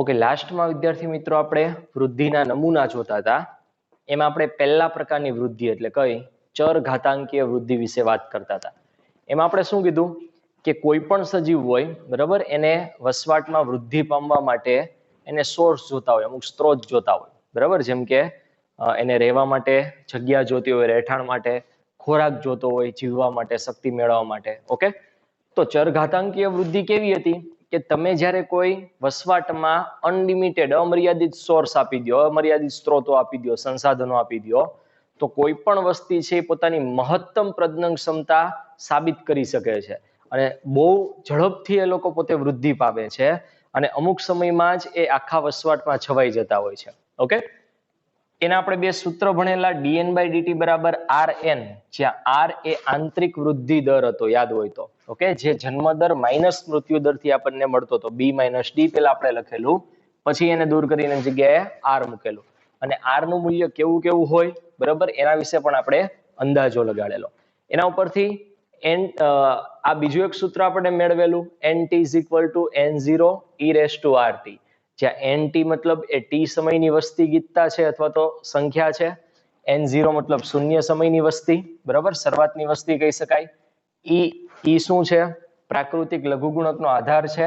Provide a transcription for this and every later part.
Okay, લાસ્ટમાં વિદ્યાર્થી મિત્રો આપણે વૃદ્ધિના નમૂના જોતા હતા. એમાં આપણે પહેલા પ્રકારની વૃદ્ધિ એટલે કઈ ચર ઘાતાંકીય વૃદ્ધિ વિશે વાત કરતા હતા. એમાં આપણે શું કીધું કે કોઈ પણ સજીવ હોય બરાબર, એને વસવાટમાં વૃદ્ધિ પામવા માટે એને સોર્સ જોતા હોય, અમુક સ્ત્રોત જોતા હોય બરાબર. જેમ કે એને રહેવા માટે જગ્યા જોતી હોય, રહેઠાણ માટે ખોરાક જોતો હોય, જીવવા માટે, શક્તિ મેળવવા માટે. ઓકે, તો ચરઘાતાંકીય વૃદ્ધિ કેવી હતી કે તમે જ્યારે કોઈ વસવાટમાં અનલિમિટેડ અમર્યાદિત સોર્સ આપી દો, અમર્યાદિત સ્ત્રોતો આપી દો, સંસાધનો આપી દો, તો કોઈ પણ વસ્તી છે એ પોતાની મહત્તમ પ્રજનન ક્ષમતા સાબિત કરી શકે છે અને બહુ ઝડપથી એ લોકો પોતે વૃદ્ધિ પામે છે અને અમુક સમયમાં જ એ આખા વસવાટમાં છવાઈ જતા હોય છે. ઓકે, એના આપણે બે સૂત્ર ભણેલા, dn/dt બરાબર rn, જ્યાં r એ આંતરિક વૃદ્ધિ દર હતો, યાદ હોય તો. ઓકે, જે જન્મ દર માઇનસ મૃત્યુ દર થી આપણને મળતો હતો, b - d પેલા આપણે લખેલું, પછી એને દૂર કરીને જગ્યાએ r મૂકેલું. અને r નું મૂલ્ય કેવું કેવું હોય બરાબર, એના વિશે પણ આપણે અંદાજો લગાડેલો. એના ઉપરથી આ બીજું એક સૂત્ર આપણે મેળવેલું, nt = n0 e⁻rt, જ્યાં nt મતલબ એ t સમયની વસ્તી ગીતતા છે અથવા તો સંખ્યા છે, n0 મતલબ શૂન્ય સમયની વસ્તી બરાબર, શરૂઆતની વસ્તી કહી શકાય. ઈ શું છે? પ્રાકૃતિક લઘુગુણકનો આધાર છે.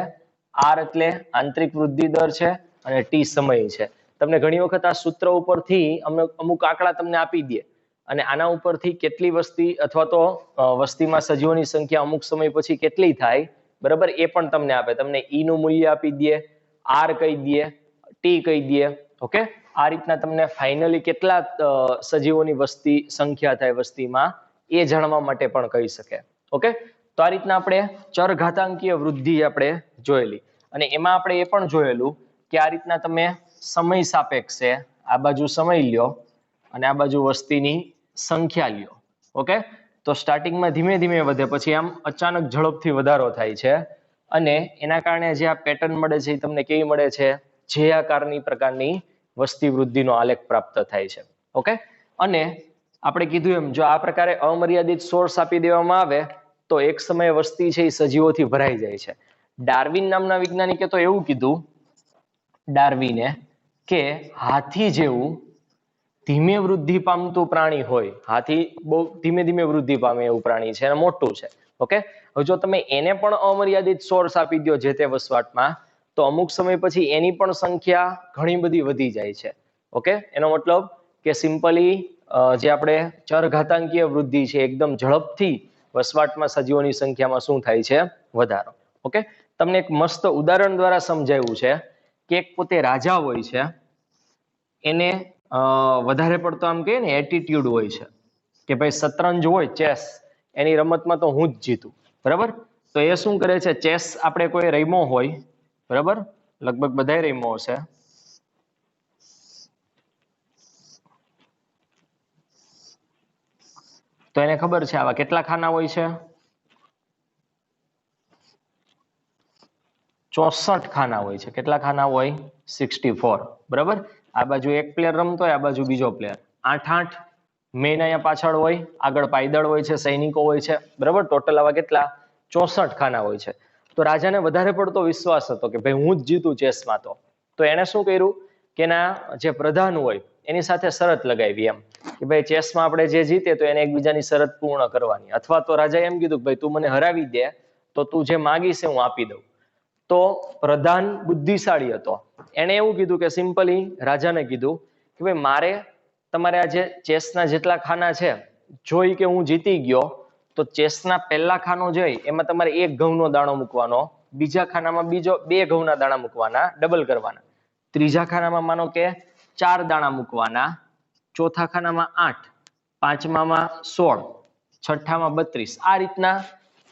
r એટલે આંતરિક વૃદ્ધિ દર છે અને t સમય છે. તમને ઘણી વખત આ સૂત્ર ઉપરથી અમુક આંકડા તમને આપી દે અને આના ઉપરથી કેટલી વસ્તી અથવા તો વસ્તીમાં સજીવોની સંખ્યા અમુક સમય પછી કેટલી થાય બરાબર, એ પણ તમને આપે. તમને ઈ નું મૂલ્ય આપી દે, r કહી દે, t કહી દે. ઓકે, આ રીતના તમને ફાઇનલી કેટલા સજીવોની વસ્તી સંખ્યા થાય વસ્તીમાં એ જાણવા માટે પણ કહી શકે. ઓકે, તો આ રીતના આપણે ચરઘાતાંકીય વૃદ્ધિ આપણે જોયેલી અને એમાં આપણે એ પણ જોયેલું કે આ રીતના તમે સમય સાપેક્ષે આ બાજુ સમય લ્યો અને આ બાજુ વસ્તીની સંખ્યા લ્યો. ઓકે, તો સ્ટાર્ટિંગમાં ધીમે ધીમે વધે, પછી આમ અચાનક ઝડપથી વધારો થાય છે અને એના કારણે જે આ પેટર્ન મળે છે એ તમને કેવી મળે છે? જે આકારની પ્રકારની વસ્તી વૃદ્ધિનો આલેખ પ્રાપ્ત થાય છે. ઓકે, અને આપણે કીધું એમ જો આ પ્રકારે અમર્યાદિત સોર્સ આપી દેવામાં આવે તો એક સમયે વસ્તી છે એ સજીવોથી ભરાઈ જાય છે. ડાર્વિન નામના વૈજ્ઞાનિકે તો એવું કીધું, ડાર્વિને, કે હાથી જેવું ધીમે વૃદ્ધિ પામતું પ્રાણી હોય, હાથી બહુ ધીમે ધીમે વૃદ્ધિ પામે એવું પ્રાણી છે અને મોટું છે. ઓકે, હવે જો તમે એને પણ અમર્યાદિત સોર્સ આપી દો જે તે વસવાટમાં, તો અમુક સમય પછી એની પણ સંખ્યા ઘણી બધી વધી જાય છે. ઓકે, એનો મતલબ કે સિમ્પલી જે આપણે ચરઘાતાંકીય વૃદ્ધિ છે એકદમ ઝડપથી વસવાટમાં સજીવોની સંખ્યામાં શું થાય છે? વધારો. ઓકે, તમને એક મસ્ત ઉદાહરણ દ્વારા સમજાવ્યું છે કે એક પોતે રાજા હોય છે, એને વધારે પડતો આમ કહીએ ને એટીટ્યુડ હોય છે કે ભાઈ શતરંજ હોય, ચેસ, એની રમતમાં તો હું જ જીતું બરાબર. તો એ શું કરે છે? ચેસ આપણે કોઈ રમ્યો હોય બરાબર, લગભગ બધાય રમ્યો હશે. તો એને ખબર છે આવા કેટલા ખાના હોય છે? 64 ખાના હોય છે. કેટલા ખાના હોય? 64 બરાબર. આ બાજુ એક પ્લેયર રમતો હોય, આ બાજુ બીજો પ્લેયર. 8 મેન અહીંયા પાછળ હોય, આગળ પાયદળ હોય છે, સૈનિકો હોય છે બરાબર. ટોટલ આવા કેટલા? 64 ખાના હોય છે. તો રાજાને વધારે પડતો વિશ્વાસ હતો કે ભાઈ હું જ જીતું ચેસમાં. તો એને શું કર્યું કે એના જે પ્રધાન હોય એની સાથે શરત લગાવી એમ કે ભાઈ ચેસમાં આપણે જે જીતે તો એને એકબીજાની શરત પૂર્ણ કરવાની, અથવા તો રાજાએ એમ કીધું કે ભાઈ તું મને હરાવી દે તો તું જે માગીશ હું આપી દઉં. તો પ્રધાન બુદ્ધિશાળી હતો, એને એવું કીધું કે સિમ્પલી રાજાને કીધું કે ભાઈ મારે તમારે આ જે ચેસના જેટલા ખાના છે, જોઈ કે હું જીતી ગયો તો ચેસના પહેલા ખાનો જોઈ એમાં તમારે 1 ઘઉંનો દાણો મૂકવાનો, બીજા ખાનામાં 2 ઘઉંના દાણા મૂકવાના, ડબલ કરવાના, ત્રીજા ખાનામાં માનો કે 4 દાણા મૂકવાના, ચોથા ખાનામાં 8, પાંચમામાં 16, છઠ્ઠામાં 32. આ રીતના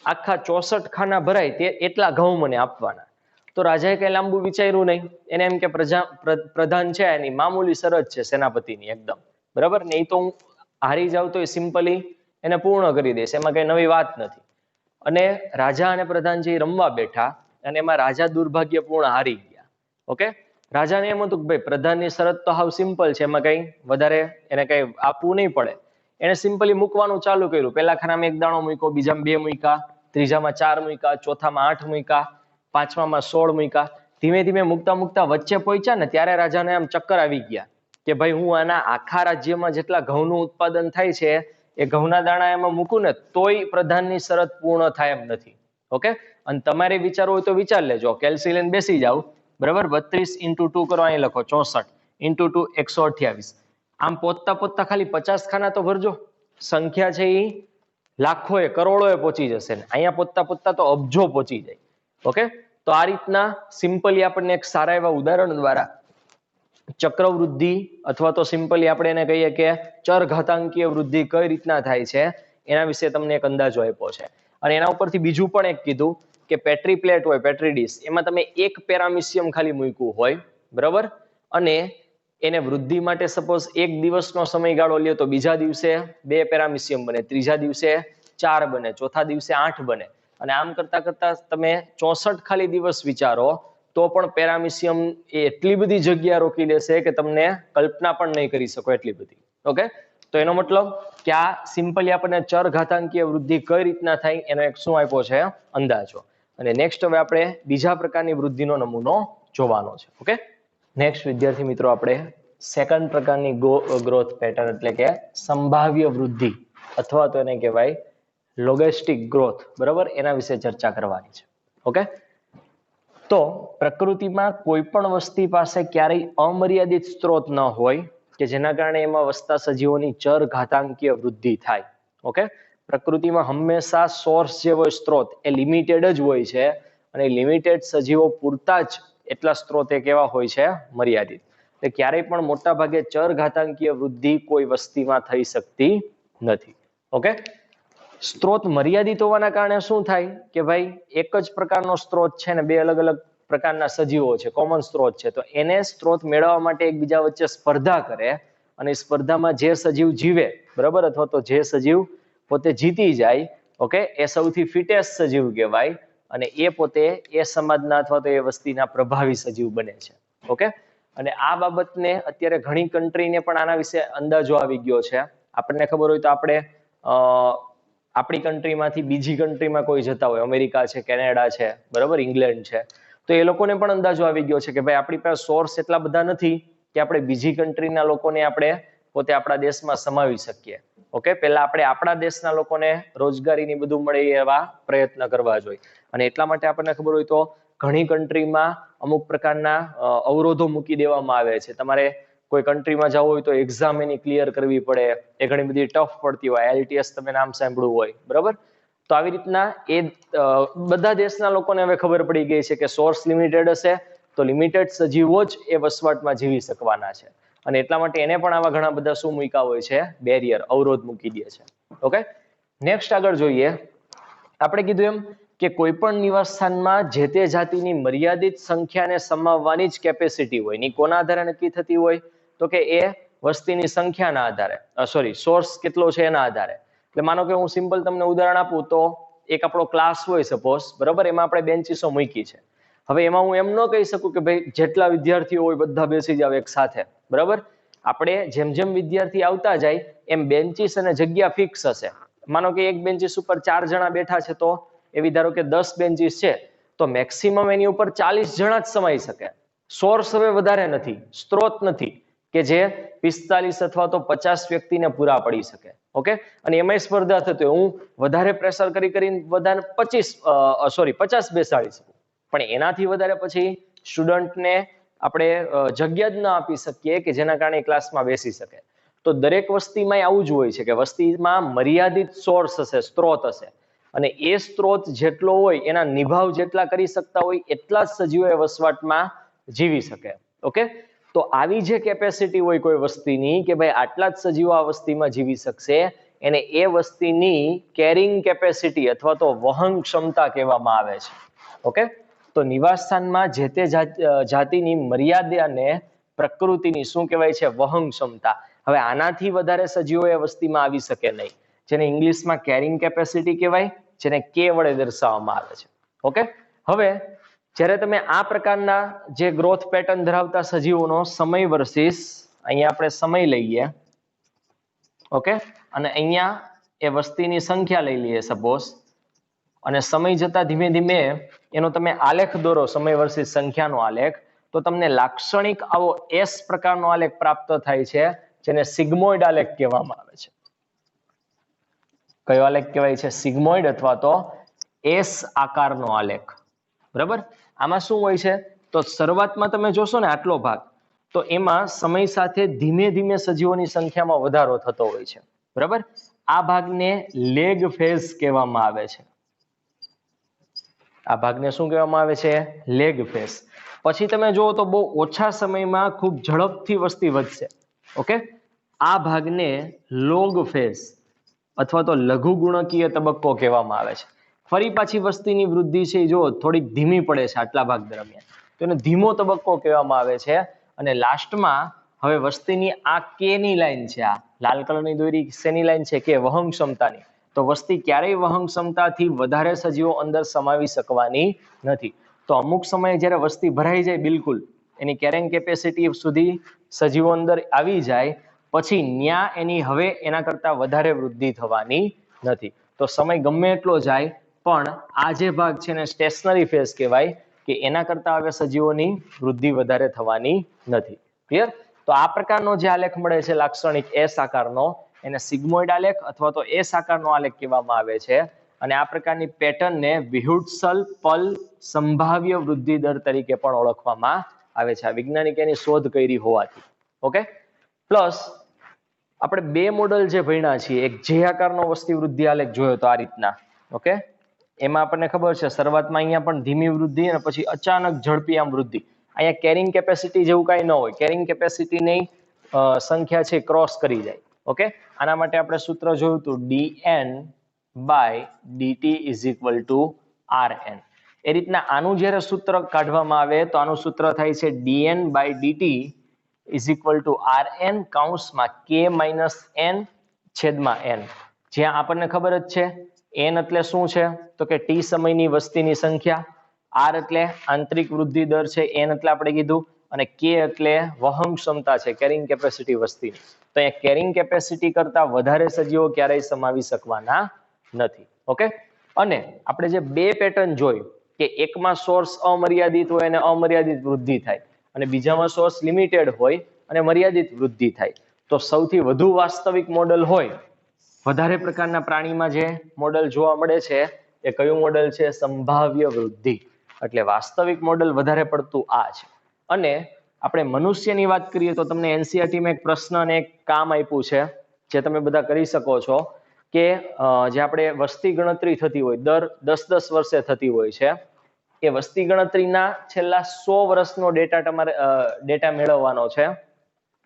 આખા 64 ખાના ભરાય તે એટલા ઘઉં મને આપવાના. તો રાજાએ કઈ લાંબુ વિચાર્યું નહીં, એને એમ કે પ્રધાન છે એની મામૂલી શરત છે સેનાપતિની એકદમ બરાબર ને, એ તો હું હારી જાવ તો એ સિમ્પલી એને પૂર્ણ કરી દેશે, એમાં કઈ નવી વાત નથી. અને રાજા અને પ્રધાનજી રમવા બેઠા અને એમાં રાજા દુર્ભાગ્યપૂર્ણ હારી ગયા. ઓકે, રાજાને એમ હતું કે ભાઈ પ્રધાનની શરત તો હાવ સિમ્પલ છે, એમાં કઈ વધારે એને કઈ આપવું નહીં પડે. એને સિમ્પલી મૂકવાનું ચાલુ કર્યું. પહેલા ખાનામાં 1 દાણો મૂક્યો, બીજામાં 2 મૂક્યા, ત્રીજામાં 4 મૂક્યા, ચોથામાં 8 મૂક્યા, પાંચમામાં 16 મૂક્યા. ધીમે ધીમે મૂકતા મૂકતા વચ્ચે પહોંચ્યા ને ત્યારે રાજાને આમ ચક્કર આવી ગયા કે ભાઈ હું આના આખા રાજ્યમાં જેટલા ઘઉંનું ઉત્પાદન થાય છે એ ઘઉંના દાણા એમાં મૂકું ને તોય પ્રધાનની શરત પૂર્ણ થાય એમ નથી. ઓકે, અને તમારે વિચારવું હોય તો વિચાર લેજો. કેલ્સી લઈને બેસી જાવ, બરાબર. 32 × 2 કરો, અહીં લખો 64 × 2 128. આમ પોતતા પોતતા ખાલી 50 ખાના તો ભરજો. સંખ્યા છે એ લાખોએ કરોડોએ પહોંચી જશે ને અહીંયા પોતતા પોતતા તો અબજો પહોંચી જાય. ઓકે, તો આ રીતના સિમ્પલી આપણને એક સારા એવા ઉદાહરણ દ્વારા ચક્રવૃદ્ધિ અથવા તો સિમ્પલી આપણે એને કહીએ કે ચરઘાતાંકીય વૃદ્ધિ કઈ રીતના થાય છે એના વિશે તમને એક અંદાજો આપ્યો છે. અને એના ઉપરથી બીજું પણ એક કીધું કે પેટ્રી પ્લેટ હોય, પેટ્રી ડીશ, એમાં તમે એક પેરામિશિયમ ખાલી મૂક્યું હોય, બરાબર, અને એને વૃદ્ધિ માટે સપોઝ એક દિવસનો સમયગાળો લ્યો તો બીજા દિવસે 2 પેરામિશિયમ બને, ત્રીજા દિવસે 4 બને, ચોથા દિવસે 8 બને, અને આમ કરતા કરતા તમે 64 ખાલી દિવસ વિચારો તો પણ પેરામિશિયમ એ એટલી બધી જગ્યા રોકી લેશે કે તમને કલ્પના પણ નહીં કરી શકો એટલી બધી. ઓકે, તો એનો મતલબ કે આ સિમ્પલી આપણને ચરઘાતાંકીય વૃદ્ધિ કઈ રીતના થાય એનો એક શું આપ્યો છે અંદાજો. અને નેક્સ્ટ હવે આપણે બીજા પ્રકારની વૃદ્ધિનો નમૂનો જોવાનો છે. ઓકે, નેક્સ્ટ વિદ્યાર્થી મિત્રો આપણે સેકન્ડ પ્રકારની ગ્રોથ પેટર્ન એટલે કે સંભાવ્ય વૃદ્ધિ અથવા તો એને કહેવાય લોગેસ્ટિક ગ્રોથ, બરાબર, એના વિશે ચર્ચા કરવાની છે. ઓકે, તો પ્રકૃતિમાં કોઈ પણ વસ્તી પાસે ક્યારેય અમર્યાદિત સ્ત્રોત ન હોય કે જેના કારણે એમાં વસતા સજીવોની ચરઘાતાંકીય વૃદ્ધિ થાય. ઓકે, પ્રકૃતિમાં હંમેશા સોર્સ જે હોય, સ્ત્રોત, એ લિમિટેડ જ હોય છે અને લિમિટેડ સજીવો પૂરતા જ એટલા સ્ત્રોત એ કેવા હોય છે, મર્યાદિત. એટલે ક્યારેય પણ મોટા ભાગે ચરઘાતાંકીય વૃદ્ધિ કોઈ વસ્તીમાં થઈ શકતી નથી. ઓકે, સ્ત્રોત મર્યાદિત હોવાના કારણે શું થાય કે ભાઈ એક જ પ્રકારનો સ્ત્રોત છે ને બે અલગ અલગ પ્રકારના સજીવો છે, કોમન સ્ત્રોત છે, તો એને સ્ત્રોત મેળવવા માટે એકબીજા વચ્ચે સ્પર્ધા કરે અને સ્પર્ધામાં જે સજીવ જીવે, બરાબર, અથવા તો જે સજીવ પોતે જીતી જાય, ઓકે, એ સૌથી ફિટેસ્ટ સજીવ કહેવાય અને એ પોતે એ સમાજના અથવા તો એ વસ્તીના પ્રભાવી સજીવ બને છે. ઓકે, અને આ બાબતને અત્યારે ઘણી કન્ટ્રીને પણ આના વિશે અંદાજો આવી ગયો છે. આપણને ખબર હોય તો આપણે આપણી કન્ટ્રીમાંથી બીજી કન્ટ્રીમાં કોઈ જતા હોય, અમેરિકા છે, કેનેડા છે, બરાબર, ઇંગ્લેન્ડ છે, તો એ લોકોને પણ અંદાજો આવી ગયો છે કે ભાઈ આપણી પાસે સોર્સ એટલા બધા નથી કે આપણે બીજી કન્ટ્રીના લોકોને આપણે પોતે આપણા દેશમાં સમાવી શકીએ. ઓકે, પહેલા આપણે આપણા દેશના લોકોને રોજગારીની બધું મળે એવા પ્રયત્ન કરવા જોઈએ. અને એટલા માટે આપણને ખબર હોય તો ઘણી કન્ટ્રીમાં અમુક પ્રકારના અવરોધો મૂકી દેવામાં આવે છે. તમારે કોઈ કન્ટ્રીમાં જવું હોય તો એક્ઝામ એની ક્લિયર કરવી પડે, એ ઘણી બધી ટફ પડતી હોય, IELTS તમે નામ સાંભળ્યું હોય, બરાબર. તો આવી રીતના એ બધા દેશના લોકોને હવે ખબર પડી ગઈ છે કે સોર્સ લિમિટેડ હશે તો લિમિટેડ સજીવો જ એ વસવાટમાં જીવી શકવાના છે. અને એટલા માટે એને પણ આવા ઘણા બધા શું મૂક્યા હોય છે, બેરિયર, અવરોધ મૂકી દે છે. ઓકે, નેક્સ્ટ આગળ જોઈએ. આપણે કીધું એમ કે કોઈ પણ નિવાસ સ્થાનમાં જે તે જાતિની મર્યાદિત સંખ્યાને સમાવવાની જ કેપેસિટી હોય. ની કોના આધારે નક્કી થતી હોય તો કે એ વસ્તીની સંખ્યાના આધારે, સોર્સ કેટલો છે એના આધારે. એટલે માનો કે હું સિમ્પલ તમને ઉદાહરણ આપું તો એક આપણો ક્લાસ હોય સપોઝ, બરાબર, એમાં આપણે બેન્ચીસો મૂકી છે. હવે એમાં હું એમ ન કહી શકું કે ભાઈ જેટલા વિદ્યાર્થીઓ હોય બધા બેસી જાવ એક સાથે, બરાબર. આપણે જેમ જેમ વિદ્યાર્થી આવતા જાય એમ બેન્ચીસ અને જગ્યા ફિક્સ હશે. માનો કે એક બેન્ચીસ ઉપર 4 જણા બેઠા છે તો એવી ધારો કે 10 બેન્ચીસ છે તો મેક્સિમમ એની ઉપર 40 જણા જ સમાઈ શકે. સોર્સ હવે વધારે નથી, સ્ત્રોત નથી કે જે 45 અથવા તો 50 વ્યક્તિને પૂરા પડી શકે. ઓકે, અને એમાં સ્પર્ધા થતી હોય, હું વધારે પ્રેશર કરીને વધારે 50 બેસાડી શકું, પણ એનાથી વધારે પછી સ્ટુડન્ટને આપણે જગ્યા જ ના આપી શકીએ કે જેના કારણે ક્લાસમાં બેસી શકે. તો દરેક વસ્તીમાં આવું જ હોય છે કે વસ્તીમાં મર્યાદિત સોર્સ હશે, સ્ત્રોત હશે, અને એ સ્ત્રોત જેટલો હોય એના નિભાવ જેટલા કરી શકતા હોય એટલા જ સજીવો એ વસવાટમાં જીવી શકે. ઓકે, તો આવી જે કેપેસિટી હોય કોઈ વસ્તીની કે ભાઈ આટલા જ સજીવો આ વસ્તીમાં જીવી શકશે, એને એ વસ્તીની કેરિંગ કેપેસિટી અથવા તો વહન ક્ષમતા કહેવામાં આવે છે. ઓકે, તો નિવાસસ્થાનમાં જે તે જાતિની મર્યાદાને પ્રકૃતિની શું કહેવાય છે, વહન ક્ષમતા. હવે આનાથી વધારે સજીવો એ વસ્તીમાં આવી શકે નહીં, જેને ઇંગ્લિશમાં કેરિંગ કેપેસિટી કહેવાય, જેને કે વડે દર્શાવવામાં આવે છે. ઓકે, હવે જ્યારે તમે આ પ્રકારના જે ગ્રોથ પેટર્ન ધરાવતા સજીવોનો સમય વર્સિસ અહીંયા આપણે સમય લઈએ, ઓકે, અને અહીંયા એ વસ્તીની સંખ્યા લઈ લઈએ સપોઝ, અને સમય જતા ધીમે ધીમે એનો તમે આલેખ દોરો, સમય વર્ષિત સંખ્યાનો આલેખ, તો તમને લાક્ષણિક આવો એસ પ્રકારનો આલેખ પ્રાપ્ત થાય છે, જેને સિગ્મોઇડ આલેખ કહેવામાં આવે છે. કયો આલેખ કહેવાય છે? સિગ્મોઇડ અથવા તો એસ આકારનો આલેખ. બરાબર. આમાં શું હોય છે? તો શરૂઆતમાં તમે જોશો ને આટલો ભાગ, તો એમાં સમય સાથે ધીમે ધીમે સજીવોની સંખ્યામાં વધારો થતો હોય છે. બરાબર. આ ભાગને લેગ ફેઝ કહેવામાં આવે છે. આ ભાગને શું કહેવામાં આવે છે? Leg phase. પછી તમે જુઓ તો બહુ ઓછા સમયમાં ખૂબ ઝડપથી વસ્તી વધશે. ઓકે, આ ભાગને લોગ ફેઝ અથવા તો લઘુ ગુણકીય તબક્કો કહેવામાં આવે છે. ફરી પાછી વસ્તીની વૃદ્ધિ છે જો થોડીક ધીમી પડે છે આટલા ભાગ દરમિયાન, તો એને ધીમો તબક્કો કહેવામાં આવે છે. અને લાસ્ટમાં હવે વસ્તીની આ કે ની લાઈન છે, આ લાલ કલરની દોરી શેની લાઈન છે? કે વહન ક્ષમતાની. તો વસ્તી ક્યારેય વહન ક્ષમતાથી વધારે સજીવો અંદર સમાવી શકવાની નથી. તો અમુક સમયે જ્યારે વસ્તી ભરાઈ જાય બિલકુલ, એની કેરિંગ કેપેસિટી સુધી સજીવો અંદર આવી જાય, પછી ન્યા એની હવે એના કરતાં વધારે વૃદ્ધિ થવાની નથી. તો સમય ગમે એટલો જાય પણ આ જે ભાગ છે ને સ્ટેશનરી ફેઝ કહેવાય, કે એના કરતાં હવે સજીવોની વૃદ્ધિ વધારે થવાની નથી. ક્લિયર? તો આ પ્રકારનો જે આલેખ મળે છે લાક્ષણિક એસ આકારનો, એને સિગ્મોઇડ આલેખ અથવા તો એસ આકારનો આલેખ કહેવામાં આવે છે. અને આ પ્રકારની પેટર્નને વિહુટ્સલ પલ સંભાવ્ય વૃદ્ધિ દર તરીકે પણ ઓળખવામાં આવે છે. આ વૈજ્ઞાનિકે એની શોધ કરી હોવાથી. ઓકે, પ્લસ આપણે બે મોડલ જે ભણ્યા છીએ, એક જે આકારનો વસ્તી વૃદ્ધિ આલેખ જોયો તો આ રીતના. ઓકે, એમાં આપણને ખબર છે શરૂઆતમાં અહીંયા પણ ધીમી વૃદ્ધિ અને પછી અચાનક ઝડપી આમ વૃદ્ધિ. અહીંયા કેરિંગ કેપેસિટી જેવું કાંઈ ન હોય, કેરિંગ કેપેસિટીની સંખ્યા છે ક્રોસ કરી જાય. ઓકે, આના માટે આપણે સૂત્ર જોયું હતું dn by dt is equal to rn. એ રીતના આનું જ્યારે સૂત્ર કાઢવામાં આવે તો આનું સૂત્ર થાય છે dn by dt is equal to rn કૌંસમાં k માઇનસ n છેદમાં n. જ્યાં આપણને ખબર જ છે n એટલે શું છે? તો કે t સમયની વસ્તીની સંખ્યા, r એટલે આંતરિક વૃદ્ધિ દર છે, n એટલે આપણે કીધું, અને k એટલે વહન ક્ષમતા છે, કેરિંગ કેપેસિટી વસ્તીની. તો અહીંયા કેરિંગ કેપેસિટી કરતા વધારે સજીવો ક્યારેય સમાવી શકવાના નથી. ઓકે, અને આપણે જે બે પેટર્ન જોઈ કે એકમાં સોર્સ અમર્યાદિત હોય અને અમર્યાદિત વૃદ્ધિ થાય, અને બીજામાં સોર્સ લિમિટેડ હોય અને મર્યાદિત વૃદ્ધિ થાય. તો સૌથી વધુ વાસ્તવિક મોડલ હોય, વધારે પ્રકારના પ્રાણીમાં જે મોડલ જોવા મળે છે એ કયું મોડલ છે? સંભાવ્ય વૃદ્ધિ. એટલે વાસ્તવિક મોડલ વધારે પડતું આ છે. અને આપણે મનુષ્યની વાત કરીએ તો તમને એનસીઈઆરટીમાં એક પ્રશ્ન અને એક કામ આપ્યું છે, જે તમે બધા કરી શકો છો, કે જે આપણે વસ્તી ગણતરી થતી હોય દર 10-10 વર્ષે થતી હોય છે, એ વસ્તી ગણતરીના છેલ્લા 100 વર્ષનો ડેટા તમારે ડેટા મેળવવાનો છે.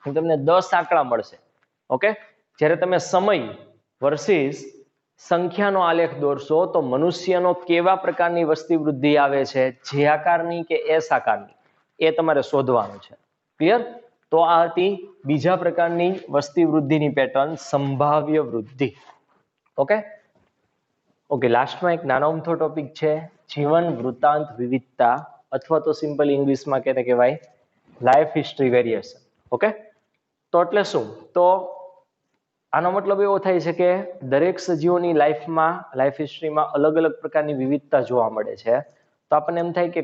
તમને 10 આંકડા મળશે. ઓકે, જ્યારે તમે સમય વર્સિસ સંખ્યાનો આલેખ દોરશો તો મનુષ્યનો કેવા પ્રકારની વસ્તી વૃદ્ધિ આવે છે, જે આકારની કે એસ આકારની, એ તમારે શોધવાનું છે. ક્લિયર? તો આ હતી બીજા પ્રકારની વસ્તી વૃદ્ધિની પેટર્ન, સંભાવ્ય વૃદ્ધિ. ઓકે ઓકે, લાસ્ટમાં એક નાનો અમથો ટોપિક છે જીવન વૃત્તાંત વિવિધતા, અથવા તો સિમ્પલ ઇંગ્લિશમાં કહેવાય લાઈફ હિસ્ટ્રી વેરિએશન. ઓકે, તો એટલે શું? તો આનો મતલબ એવો થાય છે કે દરેક સજીવોની લાઈફ હિસ્ટ્રીમાં અલગ અલગ પ્રકારની વિવિધતા જોવા મળે છે. તો આપણને એમ થાય કે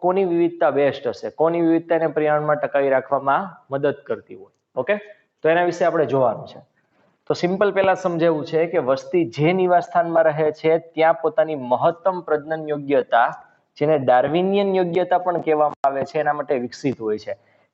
કોની વિવિધતા બેસ્ટ હશે, કોની વિવિધતાને પર્યાવરણમાં ટકાવી રાખવામાં મદદ કરતી હોય. ઓકે, તો એના વિશે આપણે જોવાનું છે. તો સિમ્પલ પહેલા સમજાવવું છે કે વસ્તી જે નિવાસસ્થાનમાં રહે છે ત્યાં પોતાની મહત્તમ પ્રજનન યોગ્યતા, જેને ડાર્વિનિયન યોગ્યતા પણ કહેવામાં આવે છે, એના માટે વિકસિત હોય છે.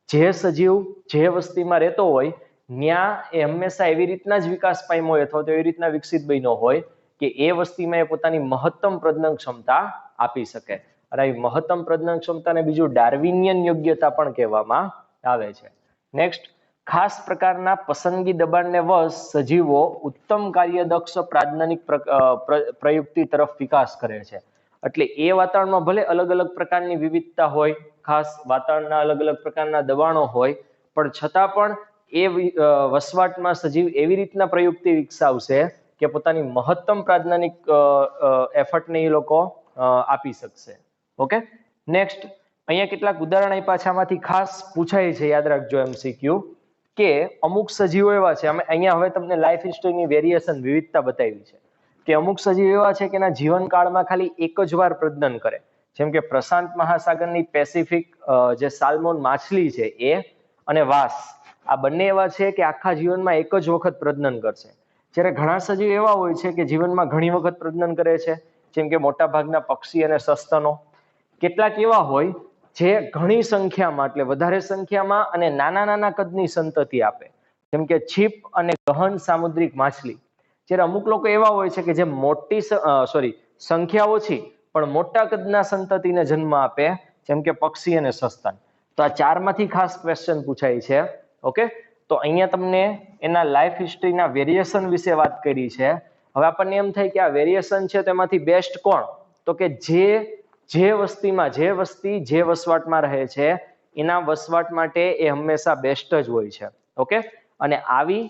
જે સજીવ જે વસ્તીમાં રહેતો હોય ત્યાં એ હંમેશા એવી રીતના જ વિકાસ પામ્યો હોય અથવા તો એવી રીતના વિકસિત બન્યો હોય કે એ વસ્તીમાં એ પોતાની મહત્તમ પ્રજનન ક્ષમતા આપી શકે. અને આવી મહત્તમ પ્રજનન ક્ષમતાને બીજું ડાર્વિનિયન યોગ્યતા પણ કહેવામાં આવે છે. નેક્સ્ટ, ખાસ પ્રકારના પસંદગી દબાણને વશ સજીવો ઉત્તમ કાર્યદક્ષ પ્રાજનનિક પ્રયુક્તિ તરફ વિકાસ કરે છે. એટલે એ વાતાવરણમાં ભલે અલગ અલગ પ્રકારની વિવિધતા હોય, ખાસ વાતાવરણના અલગ અલગ પ્રકારના દબાણો હોય, પણ છતાં પણ એ વસવાટમાં સજીવ એવી રીતના પ્રયુક્તિ વિકસાવશે કે પોતાની મહત્તમ પ્રાજનનિક એફર્ટને એ લોકો આપી શકશે. ઓકે, નેક્સ્ટ, અહીંયા કેટલાક ઉદાહરણ આપ્યા છે, આમાંથી ખાસ પૂછાય છે, યાદ રાખજો એમસીક્યુ, કે અમુક સજીવો એવા છે, અહીંયા હવે તમને લાઈફ હિસ્ટ્રીની વેરિએશન વિવિધતા બતાવી છે, કે અમુક સજીવ એવા છે કે એના જીવનકાળમાં ખાલી એક જ વાર પ્રજનન કરે, જેમ કે પ્રશાંત મહાસાગરની પેસિફિક જે સાલ્મોન માછલી છે એ અને વાસ, આ બંને એવા છે કે આખા જીવનમાં એક જ વખત પ્રજનન કરશે. જ્યારે ઘણા સજીવ એવા હોય છે કે જીવનમાં ઘણી વખત પ્રજનન કરે છે, જેમ કે મોટાભાગના પક્ષી અને સસ્તનો. કેટલાક એવા હોય જે ઘણી સંખ્યામાં એટલે વધારે સંખ્યામાં અને નાના નાના કદની સંતતિ આપે, જેમ કે છીપ અને ગહન સામુદ્રિક માછલી. જ્યારે અમુક લોકો એવા હોય છે કે જે સંખ્યા ઓછી પણ મોટા કદના સંતતિને જન્મ આપે, જેમ કે પક્ષી અને સસ્તન. તો આ ચારમાંથી ખાસ ક્વેશ્ચન પૂછાય છે. ઓકે, તો અહીંયા તમને એના લાઈફ હિસ્ટ્રીના વેરિએશન વિશે વાત કરી છે. હવે આપણને એમ થાય કે આ વેરિએશન છે તેમાંથી બેસ્ટ કોણ? તો કે જે વસ્તી જે વસવાટમાં રહે છે એના વસવાટ માટે એ હંમેશા બેસ્ટ જ હોય છે. ઓકે, અને આવી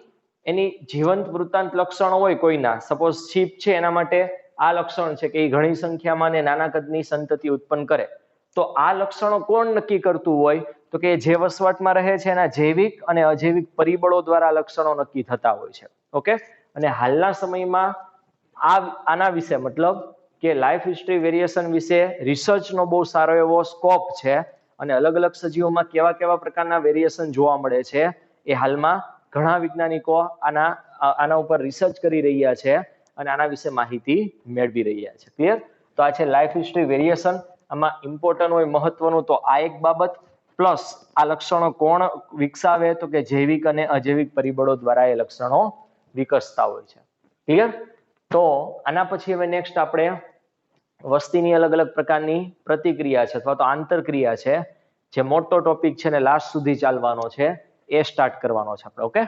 એની જીવંત વૃત્તાંત લક્ષણો હોય કોઈના, સપોઝ છીપ છે એના માટે આ લક્ષણ છે કે એ ઘણી સંખ્યામાં ને નાના કદની સંતતિ ઉત્પન્ન કરે. તો આ લક્ષણો કોણ નક્કી કરતું હોય? તો કે જે વસવાટમાં રહે છે એના જૈવિક અને અજૈવિક પરિબળો દ્વારા લક્ષણો નક્કી થતા હોય છે. ઓકે, અને હાલના સમયમાં આના વિશે મતલબ કે લાઈફ હિસ્ટ્રી વેરિએશન વિશે રિસર્ચનો બહુ સારો એવો સ્કોપ છે, અને અલગ અલગ સજીવોમાં કેવા કેવા પ્રકારના વેરિએશન જોવા મળે છે એ હાલમાં ઘણા વૈજ્ઞાનિકો આના ઉપર રિસર્ચ કરી રહ્યા છે અને આના વિશે માહિતી મેળવી રહ્યા છે. ક્લિયર? તો આ છે લાઈફ હિસ્ટ્રી વેરિએશન. આમાં ઇમ્પોર્ટન્ટ હોય મહત્વનું તો આ એક બાબત, પ્લસ આ લક્ષણો કોણ વિકસાવે? તો કે જૈવિક અને અજૈવિક પરિબળો દ્વારા એ લક્ષણો વિકસતા હોય છે. ક્લિયર? તો આના પછી હવે નેક્સ્ટ આપણે વસ્તીની અલગ અલગ પ્રકારની પ્રતિક્રિયા છે અથવા તો આંતરક્રિયા છે, જે મોટો ટોપિક છે ને લાસ્ટ સુધી ચાલવાનો છે, એ સ્ટાર્ટ કરવાનો છે આપણે. ઓકે,